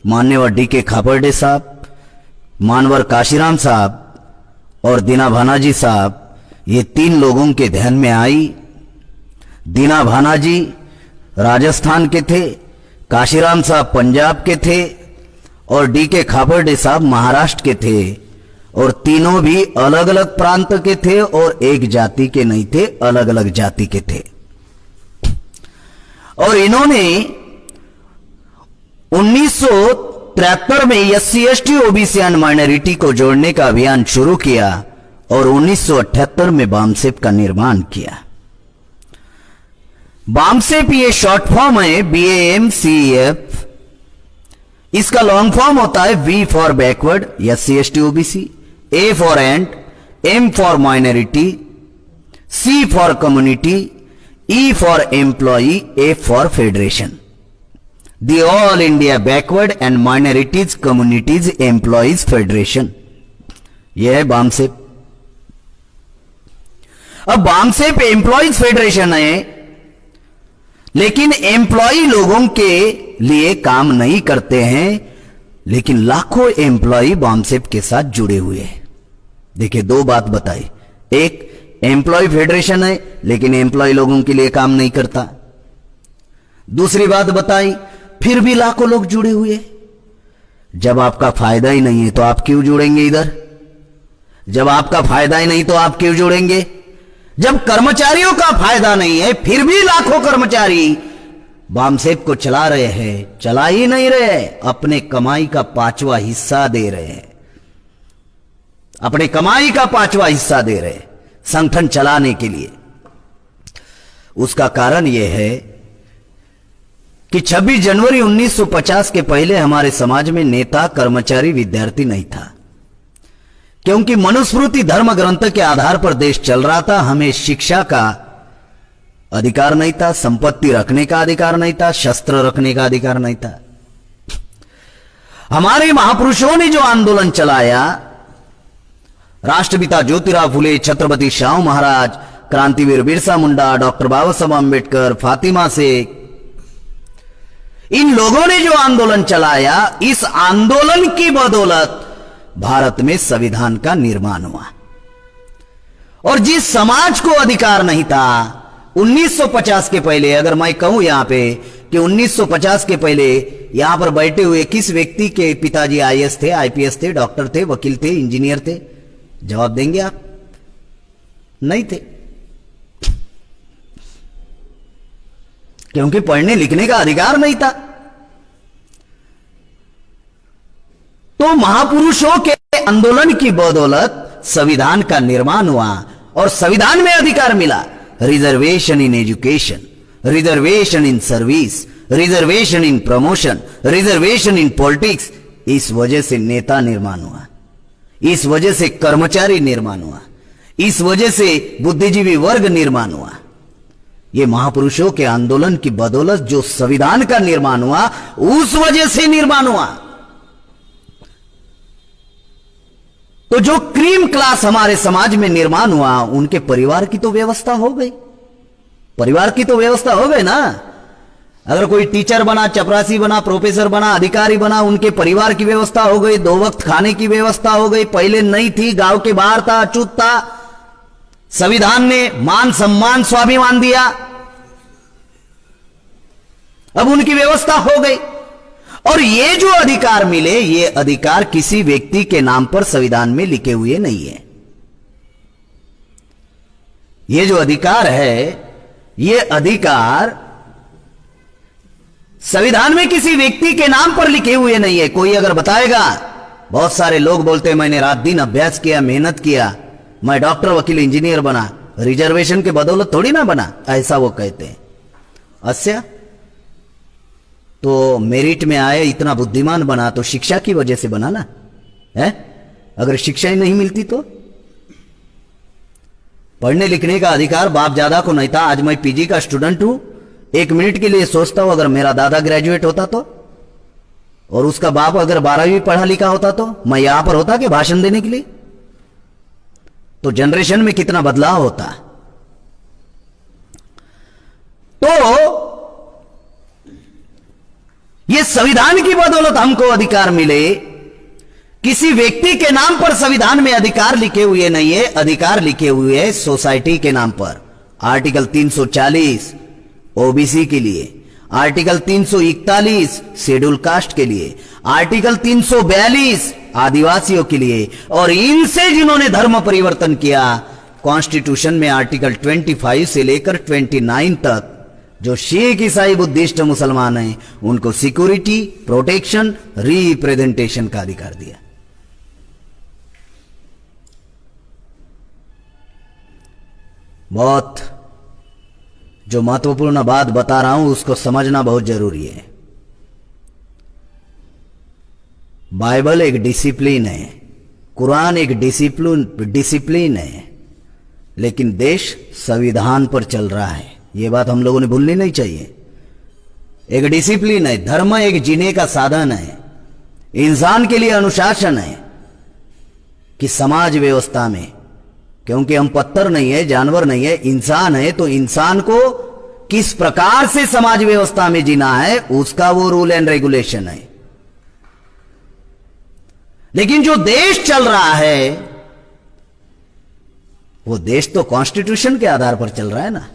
मान्यवर डी.के. खापर्डे साहब, मानवर काशीराम साहब और दीना भानाजी साहब, ये 3 लोगों के ध्यान में आई। दीना भानाजी राजस्थान के थे, काशीराम साहब पंजाब के थे और डी.के. खापर्डे साहब महाराष्ट्र के थे, और तीनों भी अलग अलग प्रांत के थे और एक जाति के नहीं थे, अलग अलग जाति के थे। और इन्होंने 1973 में SC ST OBC and minority को जोड़ने का अभियान शुरू किया और 1978 में बामसेप का निर्माण किया। बामसेप ये शॉर्ट फॉर्म है BAMCEF। इसका लॉन्ग फॉर्म होता है V for backward SC ST OBC, A for and, M for minority, C for community, E for employee, F for federation. The all India backward and minorities communities employees federation, यह है बामसेप। अब BAMCEF employees federation है, लेकिन employee लोगों के लिए काम नहीं करते हैं, लेकिन लाखों एम्प्लॉई बामसेप के साथ जुड़े हुए हैं। देखिए 2 बात बताई, एक एम्प्लॉय फेडरेशन है लेकिन एम्प्लॉय लोगों के लिए काम नहीं करता। दूसरी बात बताई, फिर भी लाखों लोग जुड़े हुए। जब आपका फायदा ही नहीं है तो आप क्यों जुड़ेंगे इधर? जब आपका फायदा ही नहीं तो आप क्यों जुड़ेंगे? जब कर्मचारियों का फायदा नहीं है फिर भी लाखों कर्मचारी बामसेप को चला रहे हैं, चला ही नहीं रहे, अपने कमाई का 5वां हिस्सा दे रहे हैं, अपने कमाई का 5वां हिस्सा दे रहे हैं संगठन चलाने के लिए। उसका कारण यह है कि 26 जनवरी 1950 के पहले हमारे समाज में नेता, कर्मचारी, विद्यार्थी नहीं था, क्योंकि मनुस्मृति धर्म ग्रंथ के आधार पर देश चल रहा था। हमें शिक्षा का अधिकार नहीं था, संपत्ति रखने का अधिकार नहीं था, शस्त्र रखने का अधिकार नहीं था। हमारे महापुरुषों ने जो आंदोलन चलाया, राष्ट्रपिता ज्योतिराव फुले, छत्रपति शाहू महाराज, क्रांतिवीर बिरसा मुंडा, डॉक्टर बाबा साहब आंबेडकर, फातिमा शेख, इन लोगों ने जो आंदोलन चलाया, इस आंदोलन की बदौलत भारत में संविधान का निर्माण हुआ। और जिस समाज को अधिकार नहीं था 1950 के पहले, अगर मैं कहूं यहां पे कि 1950 के पहले यहां पर बैठे हुए किस व्यक्ति के पिताजी आईएएस थे, आईपीएस थे, डॉक्टर थे, वकील थे, इंजीनियर थे? जवाब देंगे आप? नहीं थे, क्योंकि पढ़ने लिखने का अधिकार नहीं था। तो महापुरुषों के आंदोलन की बदौलत संविधान का निर्माण हुआ और संविधान में अधिकार मिला। Reservation in education, reservation in service, reservation in promotion, reservation in politics. इस वजह से नेता निर्माण हुआ, इस वजह से कर्मचारी निर्माण हुआ, इस वजह से बुद्धिजीवी वर्ग निर्माण हुआ। ये महापुरुषों के आंदोलन की बदौलत जो संविधान का निर्माण हुआ, उस वजह से निर्माण हुआ। तो जो क्रीम क्लास हमारे समाज में निर्माण हुआ, उनके परिवार की तो व्यवस्था हो गई, परिवार की तो व्यवस्था हो गई ना। अगर कोई टीचर बना, चपरासी बना, प्रोफेसर बना, अधिकारी बना, उनके परिवार की व्यवस्था हो गई, 2 वक्त खाने की व्यवस्था हो गई। पहले नहीं थी, गांव के बाहर था, अछूत था। संविधान ने मान सम्मान स्वाभिमान दिया, अब उनकी व्यवस्था हो गई। और ये जो अधिकार मिले, ये अधिकार किसी व्यक्ति के नाम पर संविधान में लिखे हुए नहीं है। ये जो अधिकार है, ये अधिकार संविधान में किसी व्यक्ति के नाम पर लिखे हुए नहीं है। कोई अगर बताएगा, बहुत सारे लोग बोलते हैं मैंने रात दिन अभ्यास किया, मेहनत किया, मैं डॉक्टर, वकील, इंजीनियर बना, रिजर्वेशन के बदौलत थोड़ी ना बना, ऐसा वो कहते हैं। अच्छा, तो मेरिट में आए, इतना बुद्धिमान बना तो शिक्षा की वजह से बना ना है? अगर शिक्षा ही नहीं मिलती तो? पढ़ने लिखने का अधिकार बाप दादा को नहीं था। आज मैं पीजी का स्टूडेंट हूं, 1 मिनट के लिए सोचता हूं अगर मेरा दादा ग्रेजुएट होता तो, और उसका बाप अगर 12वीं पढ़ा लिखा होता तो मैं यहां पर होता कि भाषण देने के लिए? तो जनरेशन में कितना बदलाव होता। तो ये संविधान की बदौलत हमको अधिकार मिले। किसी व्यक्ति के नाम पर संविधान में अधिकार लिखे हुए नहीं है, अधिकार लिखे हुए है सोसाइटी के नाम पर। आर्टिकल 340 ओबीसी के लिए, आर्टिकल 341 शेड्यूल कास्ट के लिए, आर्टिकल 342 आदिवासियों के लिए, और इनसे जिन्होंने धर्म परिवर्तन किया, कॉन्स्टिट्यूशन में आर्टिकल 25 से लेकर 29 तक जो सिख, ईसाई, बुद्धिस्ट, मुसलमान हैं, उनको सिक्योरिटी, प्रोटेक्शन, रिप्रेजेंटेशन का अधिकार दिया। बहुत जो महत्वपूर्ण बात बता रहा हूं उसको समझना बहुत जरूरी है। बाइबल एक डिसिप्लिन है, कुरान एक डिसिप्लिन है, लेकिन देश संविधान पर चल रहा है। यह बात हम लोगों ने भूलनी नहीं चाहिए। एक डिसिप्लिन है, धर्म एक जीने का साधन है, इंसान के लिए अनुशासन है कि समाज व्यवस्था में, क्योंकि हम पत्थर नहीं है, जानवर नहीं है, इंसान है, तो इंसान को किस प्रकार से समाज व्यवस्था में जीना है उसका वो रूल एंड रेगुलेशन है। लेकिन जो देश चल रहा है वो देश तो कॉन्स्टिट्यूशन के आधार पर चल रहा है ना,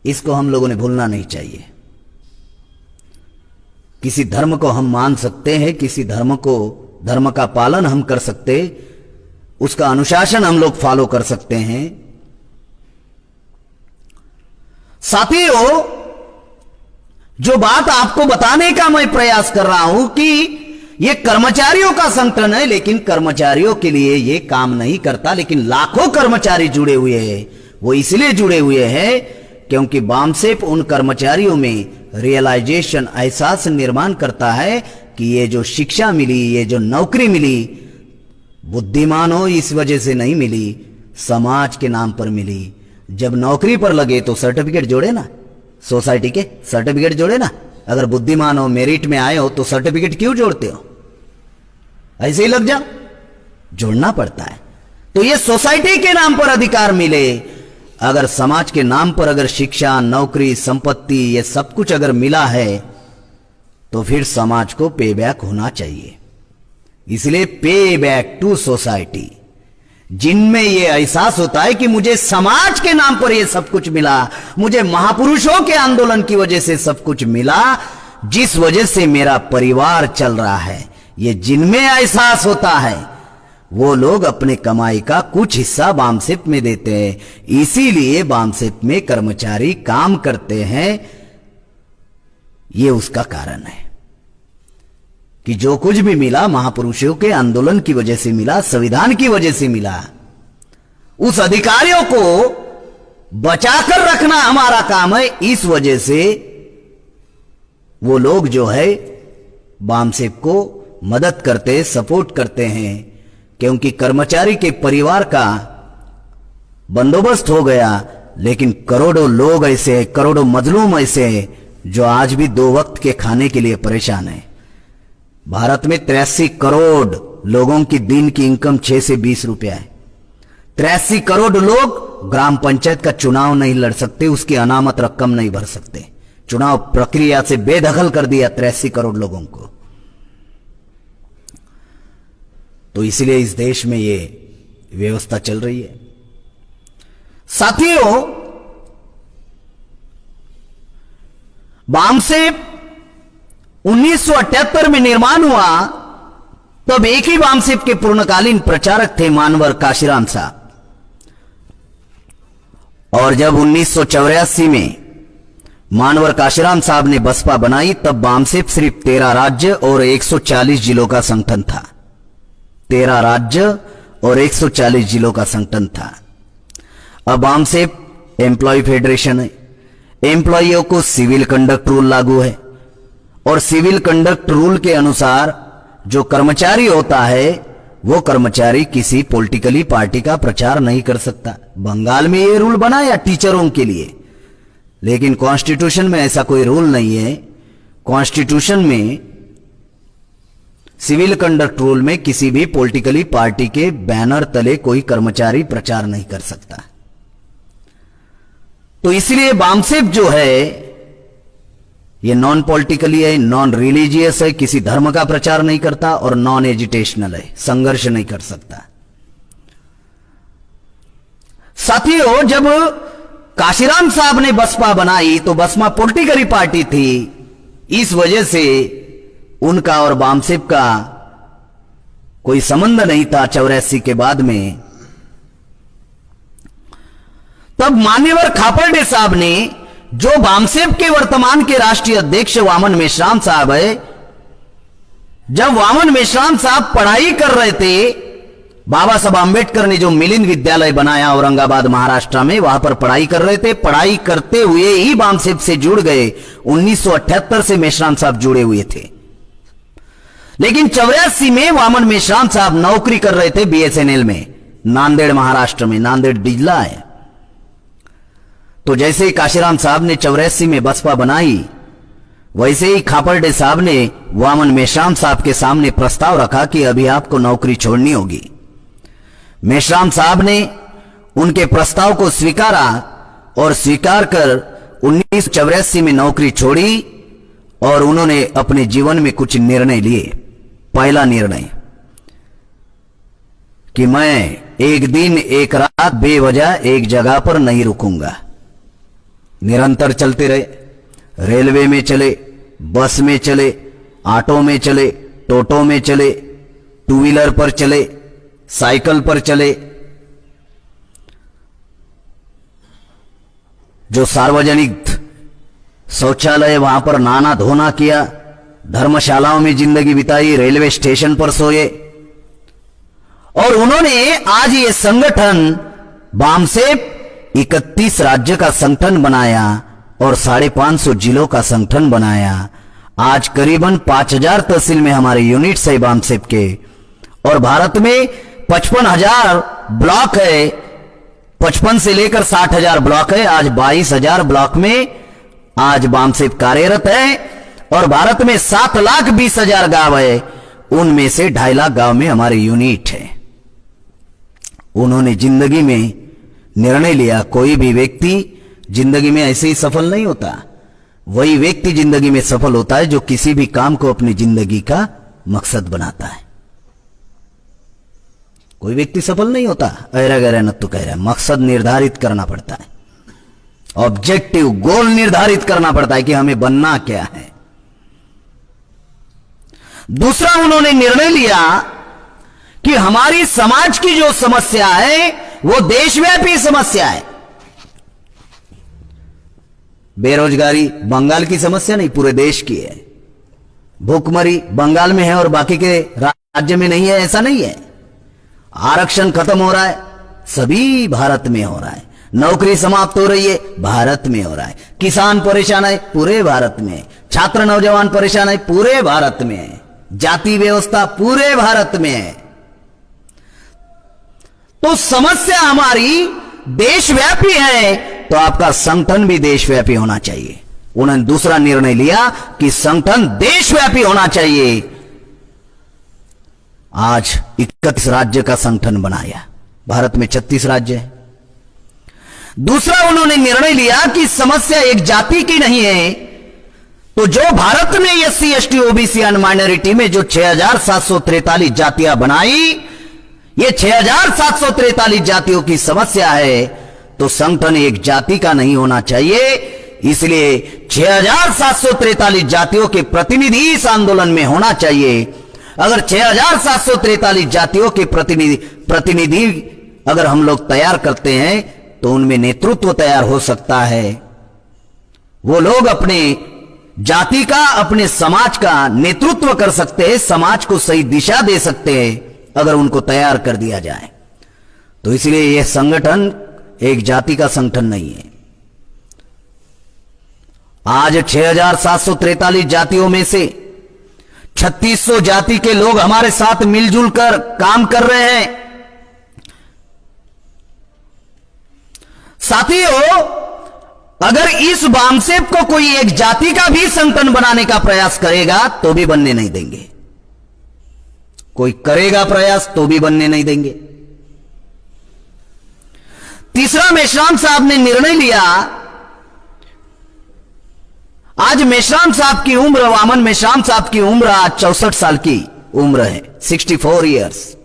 इसको हम लोगों ने भूलना नहीं चाहिए। किसी धर्म को हम मान सकते हैं, किसी धर्म का पालन हम कर सकते, उसका अनुशासन हम लोग फॉलो कर सकते हैं। साथियों, जो बात आपको बताने का मैं प्रयास कर रहा हूं कि यह कर्मचारियों का संगठन है, लेकिन कर्मचारियों के लिए यह काम नहीं करता। लेकिन लाखों कर्मचारी जुड़े हुए हैं। वो इसलिए जुड़े हुए हैं क्योंकि बामसेप उन कर्मचारियों में रियलाइजेशन, एहसास निर्माण करता है कि ये जो शिक्षा मिली, ये जो नौकरी मिली, बुद्धिमान हो इस वजह से नहीं मिली, समाज के नाम पर मिली। जब नौकरी पर लगे तो सर्टिफिकेट जोड़े ना, सोसाइटी के सर्टिफिकेट जोड़े ना। अगर बुद्धिमान हो, मेरिट में आए हो तो सर्टिफिकेट क्यों जोड़ते हो? ऐसे ही लग जाओ, जोड़ना पड़ता है। तो ये सोसाइटी के नाम पर अधिकार मिले। अगर समाज के नाम पर अगर शिक्षा, नौकरी, संपत्ति, ये सब कुछ अगर मिला है तो फिर समाज को पे बैक होना चाहिए। इसलिए पे बैक टू सोसाइटी, जिनमें यह एहसास होता है कि मुझे समाज के नाम पर यह सब कुछ मिला, मुझे महापुरुषों के आंदोलन की वजह से सब कुछ मिला, जिस वजह से मेरा परिवार चल रहा है, ये जिनमें एहसास होता है वो लोग अपने कमाई का कुछ हिस्सा बामसेप में देते हैं। इसीलिए बामसेप में कर्मचारी काम करते हैं। ये उसका कारण है कि जो कुछ भी मिला महापुरुषों के आंदोलन की वजह से मिला, संविधान की वजह से मिला। उस अधिकारियों को बचाकर रखना हमारा काम है। इस वजह से वो लोग जो है बामसेप को मदद करते, सपोर्ट करते हैं, क्योंकि कर्मचारी के परिवार का बंदोबस्त हो गया। लेकिन करोड़ों लोग ऐसे हैं, करोड़ों मजलूम ऐसे हैं जो आज भी 2 वक्त के खाने के लिए परेशान है। भारत में 83 करोड़ लोगों की दिन की इनकम 6 से 20 रुपया है। 83 करोड़ लोग ग्राम पंचायत का चुनाव नहीं लड़ सकते, उसकी अनामत रकम नहीं भर सकते। चुनाव प्रक्रिया से बेदखल कर दिया 83 करोड़ लोगों को। तो इसलिए इस देश में ये व्यवस्था चल रही है। साथियों, बामसेप 1978 में निर्माण हुआ, तब एक ही बामसेप के पूर्णकालीन प्रचारक थे मानवर काशीराम साहब। और जब 1984 में मानवर काशीराम साहब ने बसपा बनाई, तब बामसेप सिर्फ 13 राज्य और 140 जिलों का संगठन था। 13 राज्य और 140 जिलों का संगठन था। अब बामसेप एम्प्लॉय फेडरेशन है। एम्प्लॉयियों को सिविल कंडक्ट रूल लागू है, और सिविल कंडक्ट रूल के अनुसार जो कर्मचारी होता है वो कर्मचारी किसी पॉलिटिकली पार्टी का प्रचार नहीं कर सकता। बंगाल में ये रूल बनाया टीचरों के लिए, लेकिन कॉन्स्टिट्यूशन में ऐसा कोई रूल नहीं है। कॉन्स्टिट्यूशन में सिविल कंडक्ट रूल में किसी भी पॉलिटिकली पार्टी के बैनर तले कोई कर्मचारी प्रचार नहीं कर सकता। तो इसलिए बामसेप जो है ये नॉन पॉलिटिकली है, नॉन रिलीजियस है, किसी धर्म का प्रचार नहीं करता और नॉन एजिटेशनल है, संघर्ष नहीं कर सकता। साथियों, जब काशीराम साहब ने बसपा बनाई तो बसपा पॉलिटिकली पार्टी थी, इस वजह से उनका और बामसेप का कोई संबंध नहीं था 84 के बाद में। तब मान्यवर खापर्डे साहब ने, जो बामसेप के वर्तमान के राष्ट्रीय अध्यक्ष वामन मेश्राम साहब है, जब वामन मेश्राम साहब पढ़ाई कर रहे थे, बाबा साहब आंबेडकर ने जो मिलिंद विद्यालय बनाया औरंगाबाद महाराष्ट्र में, वहां पर पढ़ाई कर रहे थे। पढ़ाई करते हुए ही बामसेप से जुड़ गए। 1978 से मेश्राम साहब जुड़े हुए थे, लेकिन 84 में वामन मेश्राम साहब नौकरी कर रहे थे बीएसएनएल में, नांदेड़ महाराष्ट्र में, नांदेड़ जिला है। तो जैसे ही काशीराम साहब ने 84 में बसपा बनाई, वैसे ही खापर्डे साहब ने वामन मेश्राम साहब के सामने प्रस्ताव रखा कि अभी आपको नौकरी छोड़नी होगी। मेश्राम साहब ने उनके प्रस्ताव को स्वीकारा और स्वीकार कर 1984 में नौकरी छोड़ी और उन्होंने अपने जीवन में कुछ निर्णय लिए। पहला निर्णय कि मैं एक दिन एक रात बेवजह एक जगह पर नहीं रुकूंगा। निरंतर चलते रहे, रेलवे में चले, बस में चले, ऑटो में चले, टोटो में चले, टू व्हीलर पर चले, साइकिल पर चले। जो सार्वजनिक शौचालय वहां पर नहाना धोना किया, धर्मशालाओं में जिंदगी बिताई, रेलवे स्टेशन पर सोए। और उन्होंने आज ये संगठन बामसेप 31 राज्य का संगठन बनाया और 550 जिलों का संगठन बनाया। आज करीबन 5000 तहसील में हमारे यूनिट्स है बामसेप के, और भारत में 55,000 ब्लॉक है। 55 से लेकर 60,000 ब्लॉक है। आज 22,000 ब्लॉक में आज बामसेप कार्यरत है, और भारत में 7,20,000 गांव है, उनमें से 2.5 लाख गांव में हमारे यूनिट है। उन्होंने जिंदगी में निर्णय लिया, कोई भी व्यक्ति जिंदगी में ऐसे ही सफल नहीं होता। वही व्यक्ति जिंदगी में सफल होता है जो किसी भी काम को अपनी जिंदगी का मकसद बनाता है। कोई व्यक्ति सफल नहीं होता ऐरा गैरा नत्तू कह रहा है। मकसद निर्धारित करना पड़ता है, ऑब्जेक्टिव गोल निर्धारित करना पड़ता है कि हमें बनना क्या है। दूसरा, उन्होंने निर्णय लिया कि हमारी समाज की जो समस्या है वो देशव्यापी समस्या है। बेरोजगारी बंगाल की समस्या नहीं, पूरे देश की है। भूखमरी बंगाल में है और बाकी के राज्य में नहीं है, ऐसा नहीं है। आरक्षण खत्म हो रहा है, सभी भारत में हो रहा है। नौकरी समाप्त हो रही है, भारत में हो रहा है। किसान परेशान है, पूरे भारत में। छात्र नौजवान परेशान है, पूरे भारत में। जाति व्यवस्था पूरे भारत में है। तो समस्या हमारी देशव्यापी है, तो आपका संगठन भी देशव्यापी होना चाहिए। उन्होंने दूसरा निर्णय लिया कि संगठन देशव्यापी होना चाहिए। आज 31 राज्य का संगठन बनाया, भारत में 36 राज्य है। दूसरा, उन्होंने निर्णय लिया कि समस्या एक जाति की नहीं है, तो जो भारत में SC ST OBC and minority में जो 6,743 जातियां बनाई, ये 6,743 जातियों की समस्या है, तो संगठन एक जाति का नहीं होना चाहिए। इसलिए 6,743 जातियों के प्रतिनिधि इस आंदोलन में होना चाहिए। अगर 6,743 जातियों के प्रतिनिधि अगर हम लोग तैयार करते हैं, तो उनमें नेतृत्व तैयार हो सकता है। वो लोग अपने जाति का, अपने समाज का नेतृत्व कर सकते हैं, समाज को सही दिशा दे सकते हैं, अगर उनको तैयार कर दिया जाए। तो इसलिए यह संगठन एक जाति का संगठन नहीं है। आज 6,743 जातियों में से 3,600 जाति के लोग हमारे साथ मिलजुल कर काम कर रहे हैं। साथियों, अगर इस बामसेप को कोई एक जाति का भी संगठन बनाने का प्रयास करेगा तो भी बनने नहीं देंगे। कोई करेगा प्रयास तो भी बनने नहीं देंगे। तीसरा, मेश्राम साहब ने निर्णय लिया, आज मेश्राम साहब की उम्र, वामन मेश्राम साहब की उम्र आज 64 साल की उम्र है, 64 ईयर्स।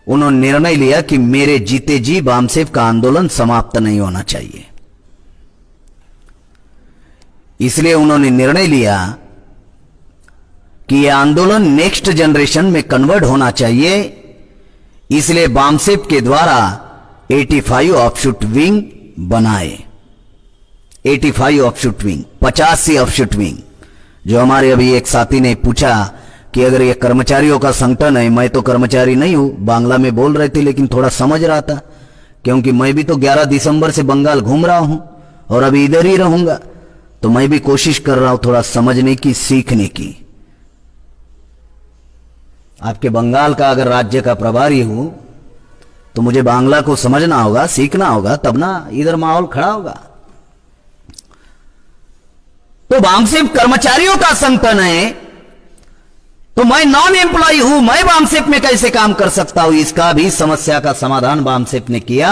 उन्होंने निर्णय लिया कि मेरे जीते जी बामसेफ का आंदोलन समाप्त नहीं होना चाहिए। इसलिए उन्होंने निर्णय लिया कि यह आंदोलन नेक्स्ट जनरेशन में कन्वर्ट होना चाहिए। इसलिए बामसेफ के द्वारा 85 ऑफशूट विंग बनाए। 85 ऑफशूट विंग, 85 ऑफशूट विंग। जो हमारे अभी एक साथी ने पूछा कि अगर ये कर्मचारियों का संगठन है, मैं तो कर्मचारी नहीं हूं, बांग्ला में बोल रहे थे लेकिन थोड़ा समझ रहा था, क्योंकि मैं भी तो 11 दिसंबर से बंगाल घूम रहा हूं और अभी इधर ही रहूंगा, तो मैं भी कोशिश कर रहा हूं थोड़ा समझने की, सीखने की। आपके बंगाल का अगर राज्य का प्रभारी हूं तो मुझे बांग्ला को समझना होगा, सीखना होगा, तब ना इधर माहौल खड़ा होगा। तो बामसेफ कर्मचारियों का संगठन है, तो मैं नॉन एम्प्लॉय हूं, मैं बामसेफ में कैसे काम कर सकता हूं? इसका भी समस्या का समाधान बामसेफ ने किया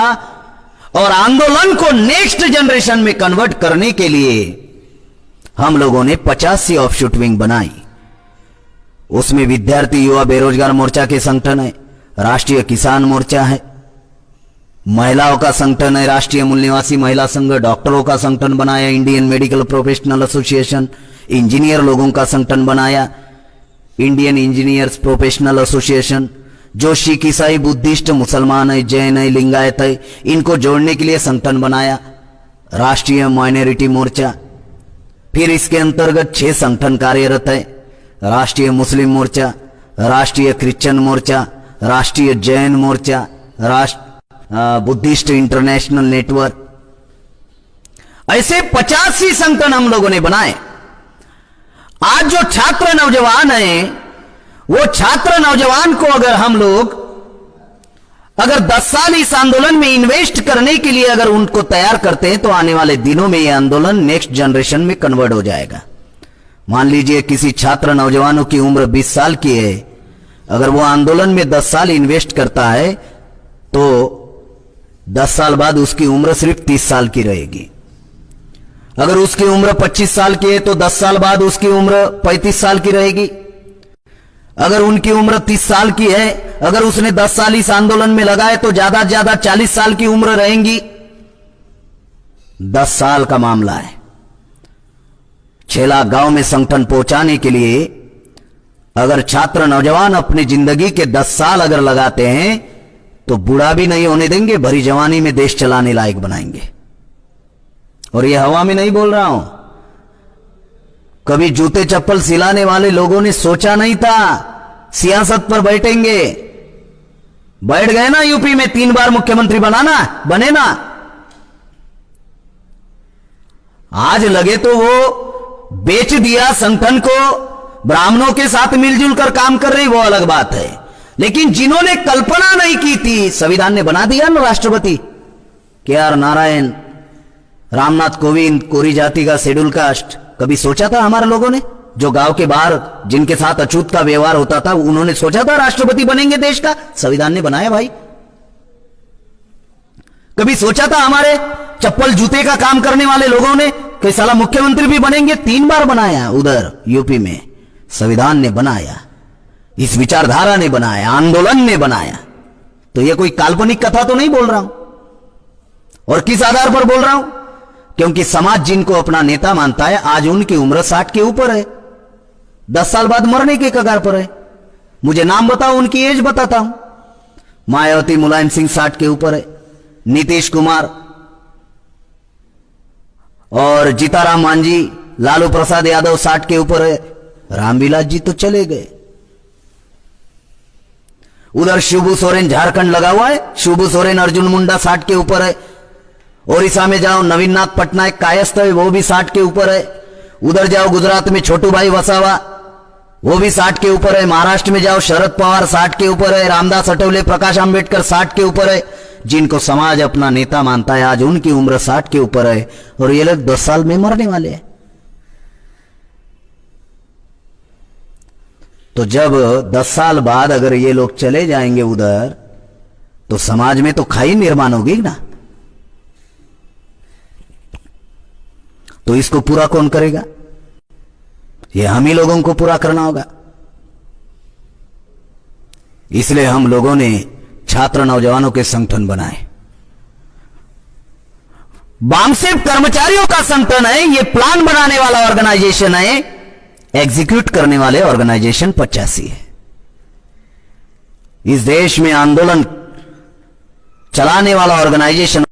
और आंदोलन को नेक्स्ट जनरेशन में कन्वर्ट करने के लिए हम लोगों ने 85 ऑफशूट विंग बनाई। उसमें विद्यार्थी युवा बेरोजगार मोर्चा के संगठन है, राष्ट्रीय किसान मोर्चा है, महिलाओं का संगठन है, राष्ट्रीय मूल निवासी महिला संघ, डॉक्टरों का संगठन बनाया, Indian medical professional association, engineer लोगों का संगठन बनाया, इंडियन इंजीनियर्स प्रोफेशनल एसोसिएशन, जो सिख, ईसाई, बुद्धिस्ट, मुसलमान है, जैन है, लिंगायत है, इनको जोड़ने के लिए संगठन बनाया, राष्ट्रीय माइनॉरिटी मोर्चा। फिर इसके अंतर्गत 6 संगठन कार्यरत है, राष्ट्रीय मुस्लिम मोर्चा, राष्ट्रीय क्रिश्चियन मोर्चा, राष्ट्रीय जैन मोर्चा, बुद्धिस्ट इंटरनेशनल नेटवर्क। ऐसे 85 संगठन हम लोगों ने बनाए। आज जो छात्र नौजवान हैं, वो छात्र नौजवान को अगर हम लोग 10 साल इस आंदोलन में इन्वेस्ट करने के लिए अगर उनको तैयार करते हैं, तो आने वाले दिनों में यह आंदोलन नेक्स्ट जनरेशन में कन्वर्ट हो जाएगा। मान लीजिए किसी छात्र नौजवानों की उम्र 20 साल की है, अगर वो आंदोलन में 10 साल इन्वेस्ट करता है तो 10 साल बाद उसकी उम्र सिर्फ 30 साल की रहेगी। अगर उसकी उम्र 25 साल की है तो 10 साल बाद उसकी उम्र 35 साल की रहेगी। अगर उनकी उम्र 30 साल की है, अगर उसने 10 साल इस आंदोलन में लगाए तो ज्यादा से ज्यादा 40 साल की उम्र रहेंगी। 10 साल का मामला है। 6 लाख गांव में संगठन पहुंचाने के लिए अगर छात्र नौजवान अपनी जिंदगी के 10 साल अगर लगाते हैं तो बूढ़ा भी नहीं होने देंगे, भरी जवानी में देश चलाने लायक बनाएंगे। और ये हवा में नहीं बोल रहा हूं, कभी जूते चप्पल सिलाने वाले लोगों ने सोचा नहीं था सियासत पर बैठेंगे। बैठ गए ना, यूपी में 3 बार मुख्यमंत्री बने ना। आज लगे तो वो बेच दिया संगठन को, ब्राह्मणों के साथ मिलजुल कर काम कर रही, वो अलग बात है। लेकिन जिन्होंने कल्पना नहीं की थी, संविधान ने बना दिया ना राष्ट्रपति KR नारायण, रामनाथ कोविंद, कोरी जाति का शेड्यूल कास्ट। कभी सोचा था हमारे लोगों ने, जो गांव के बाहर जिनके साथ अछूत का व्यवहार होता था, उन्होंने सोचा था राष्ट्रपति बनेंगे देश का? संविधान ने बनाया भाई। कभी सोचा था हमारे चप्पल जूते का काम करने वाले लोगों ने कि साला मुख्यमंत्री भी बनेंगे? 3 बार बनाया उधर यूपी में, संविधान ने बनाया, इस विचारधारा ने बनाया, आंदोलन ने बनाया। तो यह कोई काल्पनिक कथा तो नहीं बोल रहा हूं। और किस आधार पर बोल रहा हूं? क्योंकि समाज जिनको अपना नेता मानता है, आज उनकी उम्र 60 के ऊपर है, 10 साल बाद मरने के कगार पर है। मुझे नाम बताओ, उनकी एज बताता हूं। मायावती, मुलायम सिंह 60 के ऊपर है, नीतीश कुमार और जीताराम मांझी, लालू प्रसाद यादव 60 के ऊपर है, रामविलास जी तो चले गए। उधर शिबू सोरेन झारखंड लगा हुआ है, शिबू सोरेन, अर्जुन मुंडा 60 के ऊपर है। ओडिशा में जाओ, नवीन नाथ पटनायक कायस्थ है, वो भी 60 के ऊपर है। उधर जाओ गुजरात में छोटू भाई वसावा, वो भी 60 के ऊपर है। महाराष्ट्र में जाओ, शरद पवार 60 के ऊपर है, रामदास अठवले, प्रकाश आंबेडकर 60 के ऊपर है। जिनको समाज अपना नेता मानता है, आज उनकी उम्र 60 के ऊपर है और ये लोग 10 साल में मरने वाले हैं। तो जब 10 साल बाद अगर ये लोग चले जाएंगे उधर, तो समाज में तो खाई निर्माण होगी ना। तो इसको पूरा कौन करेगा? ये हम ही लोगों को पूरा करना होगा। इसलिए हम लोगों ने छात्र नौजवानों के संगठन बनाए। बामसेफ कर्मचारियों का संगठन है, ये प्लान बनाने वाला ऑर्गेनाइजेशन है, एग्जीक्यूट करने वाले ऑर्गेनाइजेशन 85 है। इस देश में आंदोलन चलाने वाला ऑर्गेनाइजेशन